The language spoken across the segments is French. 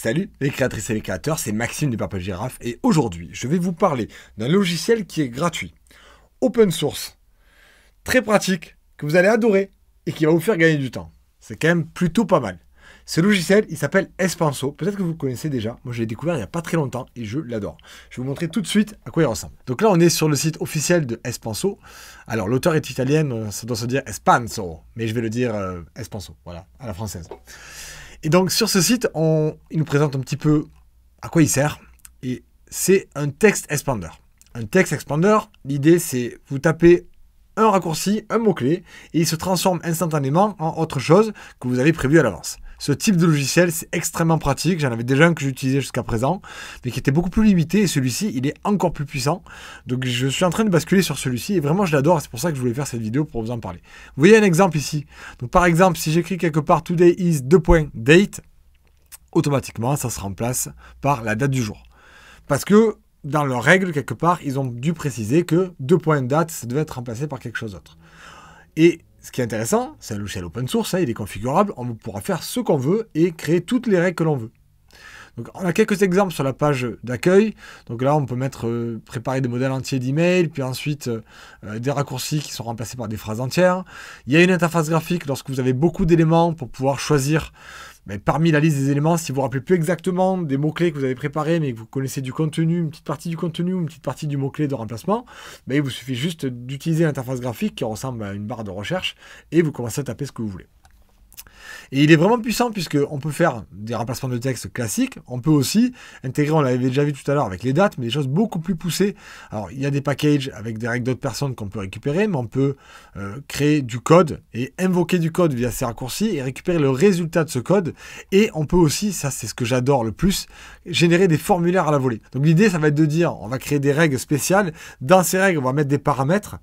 Salut les créatrices et les créateurs, c'est Maxime du Papa Girafe et aujourd'hui je vais vous parler d'un logiciel qui est gratuit, open source, très pratique, que vous allez adorer et qui va vous faire gagner du temps. C'est quand même plutôt pas mal. Ce logiciel, il s'appelle Espanso. Peut-être que vous le connaissez déjà. Moi, je l'ai découvert il n'y a pas très longtemps et je l'adore. Je vais vous montrer tout de suite à quoi il ressemble. Donc là, on est sur le site officiel de Espanso. Alors, l'auteur est italien, ça doit se dire Espanso, mais je vais le dire Espanso, voilà, à la française. Et donc, sur ce site, il nous présente un petit peu à quoi il sert. Et c'est un text expander. Un text expander, l'idée, c'est vous tapez un raccourci, un mot-clé, et il se transforme instantanément en autre chose que vous avez prévu à l'avance. Ce type de logiciel, c'est extrêmement pratique. J'en avais déjà un que j'utilisais jusqu'à présent, mais qui était beaucoup plus limité. Et celui-ci, il est encore plus puissant. Donc, je suis en train de basculer sur celui-ci. Et vraiment, je l'adore. C'est pour ça que je voulais faire cette vidéo pour vous en parler. Vous voyez un exemple ici. Donc, par exemple, si j'écris quelque part today is .date, automatiquement, ça se remplace par la date du jour. Parce que dans leurs règles, quelque part, ils ont dû préciser que .date, ça devait être remplacé par quelque chose d'autre. Et ce qui est intéressant, c'est un logiciel open source, il est configurable, on pourra faire ce qu'on veut et créer toutes les règles que l'on veut. Donc, on a quelques exemples sur la page d'accueil. Donc là, on peut préparer des modèles entiers d'email, puis ensuite des raccourcis qui sont remplacés par des phrases entières. Il y a une interface graphique lorsque vous avez beaucoup d'éléments pour pouvoir choisir parmi la liste des éléments, si vous ne vous rappelez plus exactement des mots-clés que vous avez préparés, mais que vous connaissez du contenu, une petite partie du contenu ou une petite partie du mot-clé de remplacement, il vous suffit juste d'utiliser l'interface graphique qui ressemble à une barre de recherche et vous commencez à taper ce que vous voulez. Et il est vraiment puissant puisqu'on peut faire des remplacements de texte classiques. On peut aussi intégrer, on l'avait déjà vu tout à l'heure avec les dates, mais des choses beaucoup plus poussées. Alors, il y a des packages avec des règles d'autres personnes qu'on peut récupérer, mais on peut créer du code et invoquer du code via ces raccourcis et récupérer le résultat de ce code. Et on peut aussi, ça c'est ce que j'adore le plus, générer des formulaires à la volée. Donc l'idée, ça va être de dire, on va créer des règles spéciales. Dans ces règles, on va mettre des paramètres.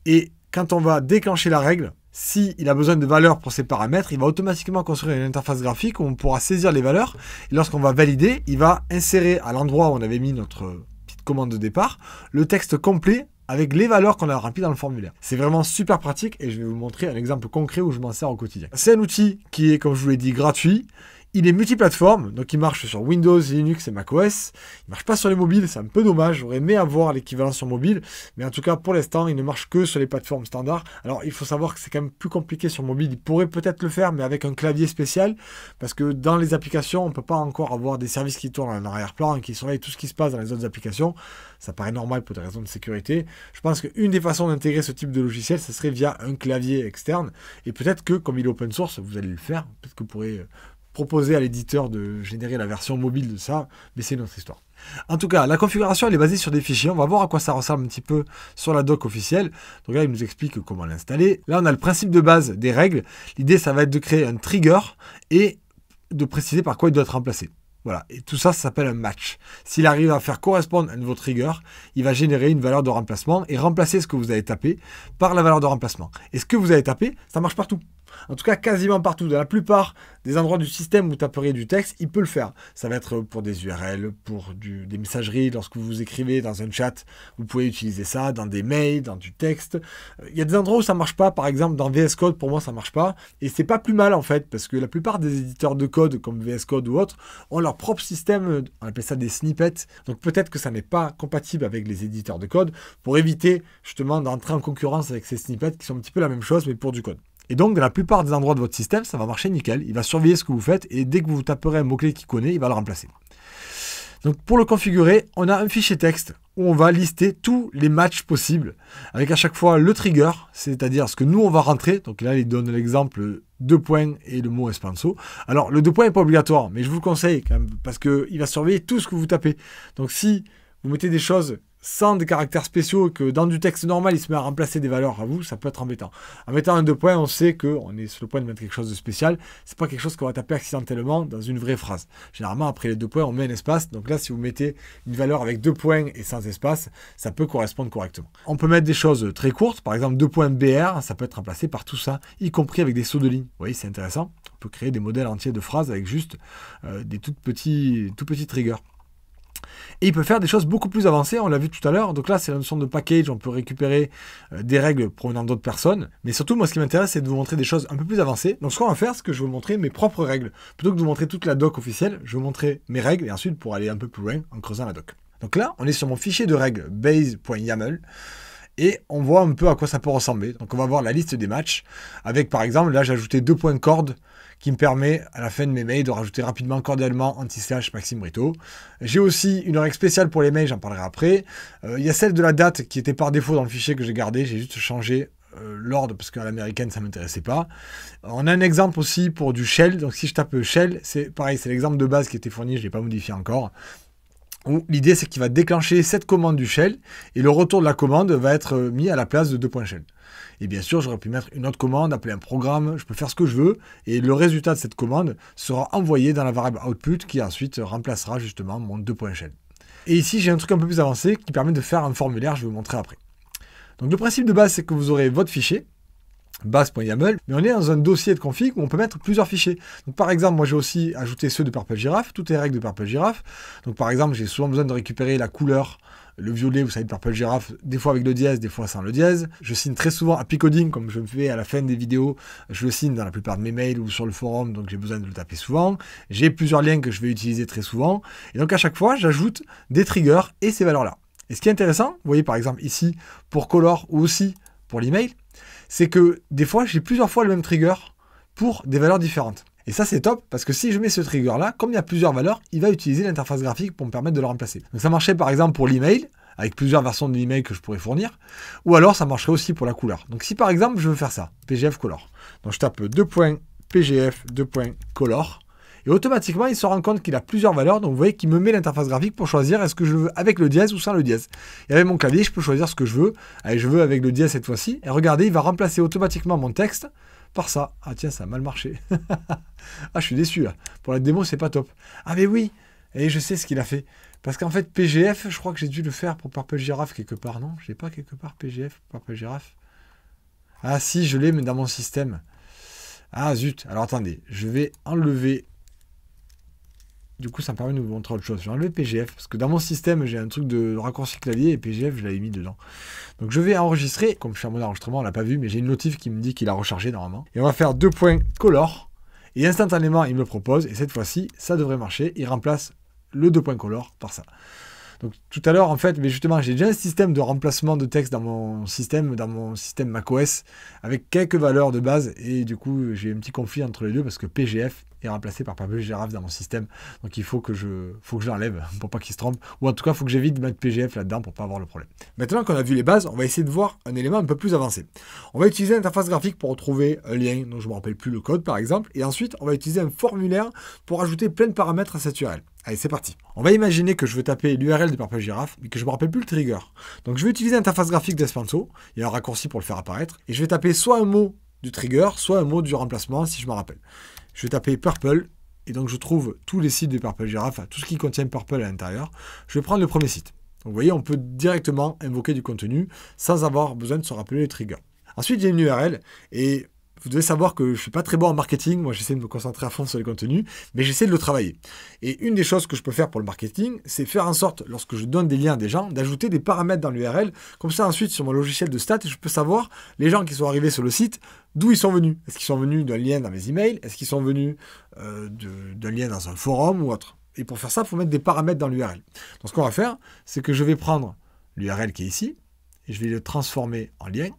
Et quand on va déclencher la règle, s'il a besoin de valeurs pour ces paramètres, il va automatiquement construire une interface graphique où on pourra saisir les valeurs. Et lorsqu'on va valider, il va insérer à l'endroit où on avait mis notre petite commande de départ, le texte complet avec les valeurs qu'on a remplies dans le formulaire. C'est vraiment super pratique et je vais vous montrer un exemple concret où je m'en sers au quotidien. C'est un outil qui est, comme je vous l'ai dit, gratuit. Il est multiplateforme, donc il marche sur Windows, Linux et macOS. Il ne marche pas sur les mobiles, c'est un peu dommage. J'aurais aimé avoir l'équivalent sur mobile, mais en tout cas, pour l'instant, il ne marche que sur les plateformes standards. Alors, il faut savoir que c'est quand même plus compliqué sur mobile. Il pourrait peut-être le faire, mais avec un clavier spécial, parce que dans les applications, on ne peut pas encore avoir des services qui tournent en arrière-plan et qui surveillent tout ce qui se passe dans les autres applications. Ça paraît normal pour des raisons de sécurité. Je pense qu'une des façons d'intégrer ce type de logiciel, ce serait via un clavier externe. Et peut-être que, comme il est open source, vous allez le faire. Peut-être que vous pourrez proposer à l'éditeur de générer la version mobile de ça, mais c'est une autre histoire. En tout cas, la configuration elle est basée sur des fichiers. On va voir à quoi ça ressemble un petit peu sur la doc officielle. Donc là, il nous explique comment l'installer. Là, on a le principe de base des règles. L'idée, ça va être de créer un trigger et de préciser par quoi il doit être remplacé. Voilà, et tout ça, ça s'appelle un match. S'il arrive à faire correspondre un de vos triggers, il va générer une valeur de remplacement et remplacer ce que vous avez tapé par la valeur de remplacement. Et ce que vous avez tapé, ça marche partout. En tout cas, quasiment partout. Dans la plupart des endroits du système où vous taperiez du texte, il peut le faire. Ça va être pour des URL, pour des messageries. Lorsque vous écrivez dans un chat, vous pouvez utiliser ça dans des mails, dans du texte. Il y a des endroits où ça ne marche pas. Par exemple, dans VS Code, pour moi, ça ne marche pas. Et c'est pas plus mal, en fait, parce que la plupart des éditeurs de code, comme VS Code ou autres, ont leur propre système. On appelle ça des snippets. Donc peut-être que ça n'est pas compatible avec les éditeurs de code pour éviter, justement, d'entrer en concurrence avec ces snippets qui sont un petit peu la même chose, mais pour du code. Et donc, dans la plupart des endroits de votre système, ça va marcher nickel. Il va surveiller ce que vous faites et dès que vous taperez un mot-clé qu'il connaît, il va le remplacer. Donc, pour le configurer, on a un fichier texte où on va lister tous les matchs possibles avec à chaque fois le trigger, c'est-à-dire ce que nous, on va rentrer. Donc là, il donne l'exemple 2 points et le mot Espanso. Alors, le 2 points n'est pas obligatoire, mais je vous le conseille quand même parce qu'il va surveiller tout ce que vous tapez. Donc, si vous mettez des choses sans des caractères spéciaux, que dans du texte normal, il se met à remplacer des valeurs à vous, ça peut être embêtant. En mettant un 2 points, on sait qu'on est sur le point de mettre quelque chose de spécial. C'est pas quelque chose qu'on va taper accidentellement dans une vraie phrase. Généralement, après les 2 points, on met un espace. Donc là, si vous mettez une valeur avec 2 points et sans espace, ça peut correspondre correctement. On peut mettre des choses très courtes. Par exemple, 2 points BR, ça peut être remplacé par tout ça, y compris avec des sauts de ligne. Vous voyez, c'est intéressant. On peut créer des modèles entiers de phrases avec juste des tout petits triggers. Et il peut faire des choses beaucoup plus avancées, on l'a vu tout à l'heure. Donc là, c'est la notion de package, on peut récupérer des règles provenant d'autres personnes. Mais surtout, moi, ce qui m'intéresse, c'est de vous montrer des choses un peu plus avancées. Donc ce qu'on va faire, c'est que je vais vous montrer mes propres règles. Plutôt que de vous montrer toute la doc officielle, je vais vous montrer mes règles et ensuite pour aller un peu plus loin en creusant la doc. Donc là, on est sur mon fichier de règles base.yaml. Et on voit un peu à quoi ça peut ressembler. Donc on va voir la liste des matchs. Avec par exemple, là j'ai ajouté 2 points corde qui me permet à la fin de mes mails de rajouter rapidement cordialement anti-slash Maxime Brito. J'ai aussi une règle spéciale pour les mails, j'en parlerai après. Il y a celle de la date qui était par défaut dans le fichier que j'ai gardé. J'ai juste changé l'ordre parce qu'à l'américaine ça ne m'intéressait pas. On a un exemple aussi pour du shell. Donc si je tape shell, c'est pareil, c'est l'exemple de base qui était fourni, je ne l'ai pas modifié encore. L'idée, c'est qu'il va déclencher cette commande du shell et le retour de la commande va être mis à la place de 2.shell. Et bien sûr, j'aurais pu mettre une autre commande, appeler un programme, je peux faire ce que je veux et le résultat de cette commande sera envoyé dans la variable output qui ensuite remplacera justement mon 2.shell. Et ici, j'ai un truc un peu plus avancé qui permet de faire un formulaire, je vais vous montrer après. Donc le principe de base, c'est que vous aurez votre fichier, base.yaml, mais on est dans un dossier de config où on peut mettre plusieurs fichiers. Donc par exemple, moi j'ai aussi ajouté ceux de Purple Giraffe, toutes les règles de Purple Giraffe. Donc par exemple, j'ai souvent besoin de récupérer la couleur, le violet, vous savez, de Purple Giraffe, des fois avec le dièse, des fois sans le dièse. Je signe très souvent happy coding, comme je me fais à la fin des vidéos, je le signe dans la plupart de mes mails ou sur le forum, donc j'ai besoin de le taper souvent. J'ai plusieurs liens que je vais utiliser très souvent. Et donc à chaque fois, j'ajoute des triggers et ces valeurs-là. Et ce qui est intéressant, vous voyez par exemple ici, pour color ou aussi pour l'email, c'est que des fois, j'ai plusieurs fois le même trigger pour des valeurs différentes. Et ça, c'est top, parce que si je mets ce trigger-là, comme il y a plusieurs valeurs, il va utiliser l'interface graphique pour me permettre de le remplacer. Donc ça marchait par exemple pour l'email, avec plusieurs versions de l'email que je pourrais fournir, ou alors ça marcherait aussi pour la couleur. Donc si par exemple, je veux faire ça, pgf color, donc je tape 2.pgf, 2.color, et automatiquement, il se rend compte qu'il a plusieurs valeurs. Donc, vous voyez qu'il me met l'interface graphique pour choisir est-ce que je veux avec le dièse ou sans le dièse. Et avec mon clavier, je peux choisir ce que je veux. Allez, je veux avec le dièse cette fois-ci. Et regardez, il va remplacer automatiquement mon texte par ça. Ah tiens, ça a mal marché. Ah, je suis déçu là. Pour la démo, c'est pas top. Ah mais oui, et je sais ce qu'il a fait. Parce qu'en fait, PGF, je crois que j'ai dû le faire pour Purple Giraffe quelque part. Non, je l'ai pas quelque part PGF, Purple Giraffe. Ah si, je l'ai, mais dans mon système. Ah zut. Alors attendez, je vais enlever... Du coup, ça me permet de vous montrer autre chose. Je vais enlever PGF, parce que dans mon système, j'ai un truc de raccourci clavier, et PGF, je l'avais mis dedans. Donc je vais enregistrer, comme je suis en mode enregistrement, on l'a pas vu, mais j'ai une notif qui me dit qu'il a rechargé normalement. Et on va faire 2.color, et instantanément, il me le propose, et cette fois-ci, ça devrait marcher. Il remplace le 2.color par ça. Donc tout à l'heure, en fait, mais justement, j'ai déjà un système de remplacement de texte dans mon système macOS, avec quelques valeurs de base, et du coup, j'ai un petit conflit entre les deux, parce que PGF est remplacé par Purple Giraffe dans mon système. Donc il faut que je l'enlève pour pas qu'il se trompe. Ou en tout cas, il faut que j'évite de mettre PGF là-dedans pour pas avoir le problème. Maintenant qu'on a vu les bases, on va essayer de voir un élément un peu plus avancé. On va utiliser l'interface graphique pour retrouver un lien dont je ne me rappelle plus le code par exemple. Et ensuite, on va utiliser un formulaire pour ajouter plein de paramètres à cette URL. Allez, c'est parti. On va imaginer que je veux taper l'URL de Purple Giraffe, mais que je ne me rappelle plus le trigger. Donc je vais utiliser l'interface graphique d'Espanso. Il y a un raccourci pour le faire apparaître. Et je vais taper soit un mot du trigger, soit un mot du remplacement si je me rappelle. Je vais taper Purple, et donc je trouve tous les sites de Purple Giraffe, tout ce qui contient Purple à l'intérieur. Je vais prendre le premier site. Donc vous voyez, on peut directement invoquer du contenu sans avoir besoin de se rappeler les triggers. Ensuite, il y a une URL, et vous devez savoir que je ne suis pas très bon en marketing. Moi, j'essaie de me concentrer à fond sur les contenus, mais j'essaie de le travailler. Et une des choses que je peux faire pour le marketing, c'est faire en sorte, lorsque je donne des liens à des gens, d'ajouter des paramètres dans l'URL. Comme ça, ensuite, sur mon logiciel de stats, je peux savoir les gens qui sont arrivés sur le site, d'où ils sont venus. Est-ce qu'ils sont venus d'un lien dans mes emails? Est-ce qu'ils sont venus d'un lien dans un forum ou autre? Et pour faire ça, il faut mettre des paramètres dans l'URL. Donc, ce qu'on va faire, c'est que je vais prendre l'URL qui est ici, et je vais le transformer en lien,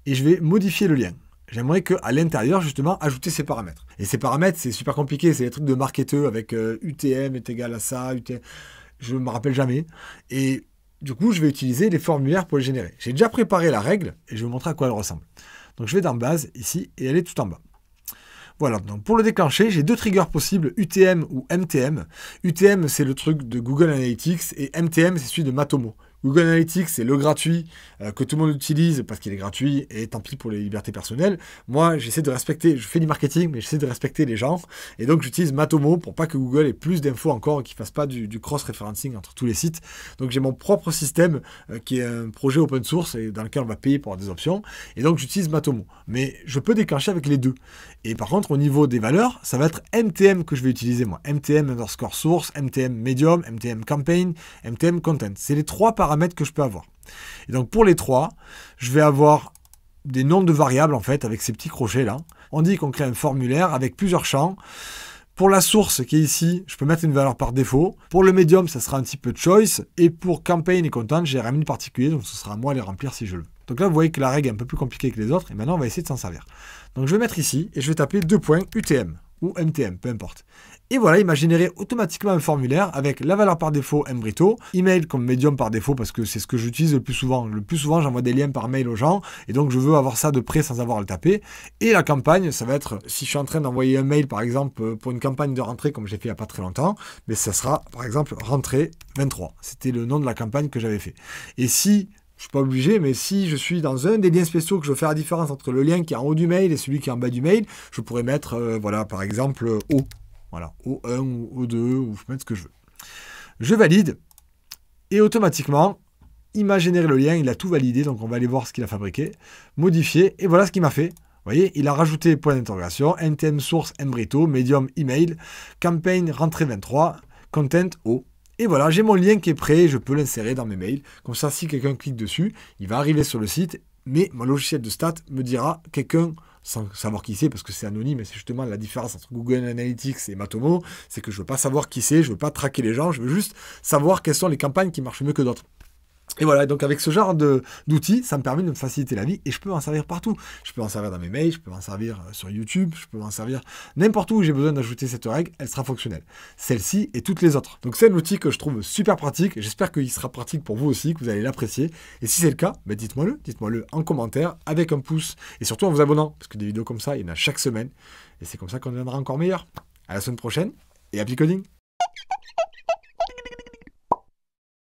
et je vais modifier le lien. J'aimerais qu'à l'intérieur, justement, ajouter ces paramètres. Et ces paramètres, c'est super compliqué. C'est des trucs de marketeux avec UTM est égal à ça, UTM. Je ne me rappelle jamais. Et du coup, je vais utiliser les formulaires pour les générer. J'ai déjà préparé la règle et je vais vous montrer à quoi elle ressemble. Donc, je vais dans Base, ici, et elle est tout en bas. Voilà, donc pour le déclencher, j'ai deux triggers possibles, UTM ou MTM. UTM, c'est le truc de Google Analytics, et MTM, c'est celui de Matomo, Google Analytics, c'est le gratuit que tout le monde utilise parce qu'il est gratuit et tant pis pour les libertés personnelles. Moi, j'essaie de respecter, je fais du marketing, mais j'essaie de respecter les gens. Et donc, j'utilise Matomo pour pas que Google ait plus d'infos encore et qu'il fasse pas du cross-referencing entre tous les sites. Donc, j'ai mon propre système qui est un projet open source et dans lequel on va payer pour avoir des options. Et donc, j'utilise Matomo. Mais je peux déclencher avec les deux. Et par contre, au niveau des valeurs, ça va être MTM que je vais utiliser moi. MTM_source, MTM medium, MTM campaign, MTM content. C'est les 3 paramètres que je peux avoir. Et donc pour les 3, je vais avoir des noms de variables en fait avec ces petits crochets là. On dit qu'on crée un formulaire avec plusieurs champs. Pour la source qui est ici, je peux mettre une valeur par défaut. Pour le medium, ça sera un petit peu de choice. Et pour campaign et content, j'ai rien mis de particulier, donc ce sera à moi de les remplir si je le veux. Donc là, vous voyez que la règle est un peu plus compliquée que les autres. Et maintenant, on va essayer de s'en servir. Donc je vais mettre ici et je vais taper 2 points UTM ou MTM, peu importe. Et voilà, il m'a généré automatiquement un formulaire avec la valeur par défaut Mbrito, email comme médium par défaut parce que c'est ce que j'utilise le plus souvent. Le plus souvent, j'envoie des liens par mail aux gens et donc je veux avoir ça de près sans avoir à le taper. Et la campagne, ça va être, si je suis en train d'envoyer un mail par exemple pour une campagne de rentrée comme j'ai fait il n'y a pas très longtemps, mais ça sera par exemple rentrée 23. C'était le nom de la campagne que j'avais fait. Et si je ne suis pas obligé, mais si je suis dans un des liens spéciaux que je veux faire la différence entre le lien qui est en haut du mail et celui qui est en bas du mail, je pourrais mettre, voilà, par exemple, O. Voilà, O1 ou O2, ou je peux mettre ce que je veux. Je valide, et automatiquement, il m'a généré le lien, il a tout validé, donc on va aller voir ce qu'il a fabriqué, modifié, et voilà ce qu'il m'a fait. Vous voyez, il a rajouté point d'interrogation, NTM source Mbrito, medium email, campaign rentrée 23, content O. Et voilà, j'ai mon lien qui est prêt, je peux l'insérer dans mes mails. Comme ça, si quelqu'un clique dessus, il va arriver sur le site, mais mon logiciel de stats me dira quelqu'un, sans savoir qui c'est, parce que c'est anonyme, et c'est justement la différence entre Google Analytics et Matomo, c'est que je ne veux pas savoir qui c'est, je ne veux pas traquer les gens, je veux juste savoir quelles sont les campagnes qui marchent mieux que d'autres. Et voilà, donc avec ce genre d'outils, ça me permet de me faciliter la vie et je peux en servir partout. Je peux en servir dans mes mails, je peux en servir sur YouTube, je peux en servir n'importe où j'ai besoin d'ajouter cette règle, elle sera fonctionnelle. Celle-ci et toutes les autres. Donc c'est un outil que je trouve super pratique. J'espère qu'il sera pratique pour vous aussi, que vous allez l'apprécier. Et si c'est le cas, ben dites-moi-le en commentaire avec un pouce et surtout en vous abonnant parce que des vidéos comme ça, il y en a chaque semaine et c'est comme ça qu'on deviendra encore meilleur. À la semaine prochaine et happy coding!